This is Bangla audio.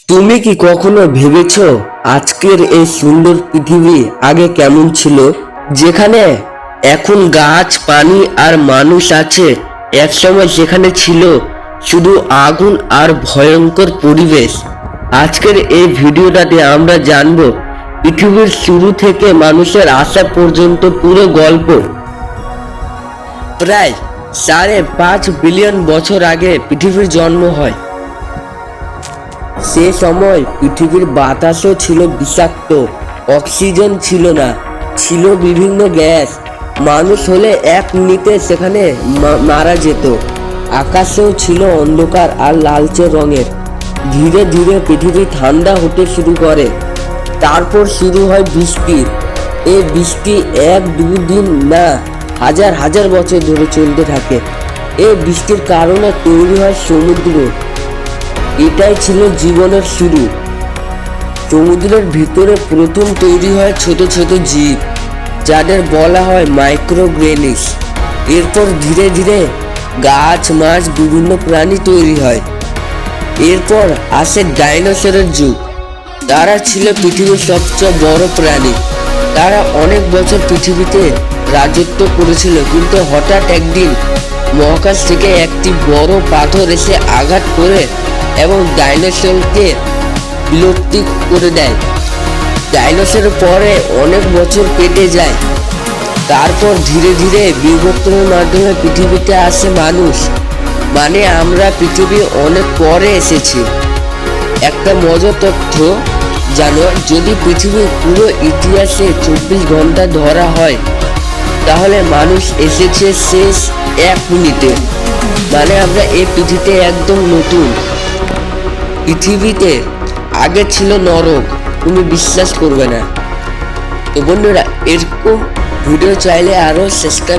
তুমি কি কখনো ভেবেছো আজকের এই সুন্দর পৃথিবী আগে কেমন ছিল, যেখানে এখন গাছ, পানি আর মানুষ আছে? একসময় যেখানে ছিল শুধু আগুন আর ভয়ঙ্কর পরিবেশ। আজকের এই ভিডিওটাতে আমরা জানবো পৃথিবীর শুরু থেকে মানুষের আসা পর্যন্ত পুরো গল্প। প্রায় 5.5 বিলিয়ন বছর আগে পৃথিবীর জন্ম হয়। সে সময় পৃথিবীর বাতাসও ছিল বিষাক্ত, অক্সিজেন ছিল না, ছিল বিভিন্ন গ্যাস। মানুষ হলে 1 মিনিটে সেখানে মারা যেত। আকাশেও ছিল অন্ধকার আর লালচে রঙের। ধীরে ধীরে পৃথিবী ঠান্ডা হতে শুরু করে। তারপর শুরু হয় বৃষ্টি। এই বৃষ্টি 1-2 দিন না, হাজার হাজার বছর ধরে চলতে থাকে। এই বৃষ্টির কারণে তৈরি হয় সমুদ্র। এটাই ছিল জীবনের শুরু। সমুদ্রের ভিতরে প্রথম তৈরি হয় ছোট ছোট জীব, যাদের বলা হয় মাইক্রোঅর্গানিস। এরপর ধীরে ধীরে গাছ, মাছ, বিভিন্ন প্রাণী তৈরি হয়। এরপর আসে ডাইনোসরের যুগ। তারা ছিল পৃথিবীর সবচেয়ে বড় প্রাণী। তারা অনেক বছর পৃথিবীতে রাজত্ব করেছিল, কিন্তু হঠাৎ একদিন মহাকাশ থেকে একটি বড় পাথর এসে আঘাত করে এবং ডাইনোসরকে বিলুপ্তি করে দেয়। ডাইনোসরের পরে অনেক বছর কেটে যায়। তারপর ধীরে ধীরে বিবর্তনের মাধ্যমে পৃথিবীতে আসে মানুষ। মানে আমরা পৃথিবী অনেক পরে এসেছি। একটা মজার তথ্য জানো, যদি পৃথিবীর পুরো ইতিহাসে 24 ঘন্টা ধরা হয়, তাহলে মানুষ এসেছে শেষ 1 মিনিটে। মানে আমরা এই পৃথিবীতে একদম নতুন। পৃথিবীতে আগে ছিল নরক, তুমি বিশ্বাস করবে না। তো বন্ধুরা, এরকম ভিডিও চাইলে আরো সাবস্ক্রাইব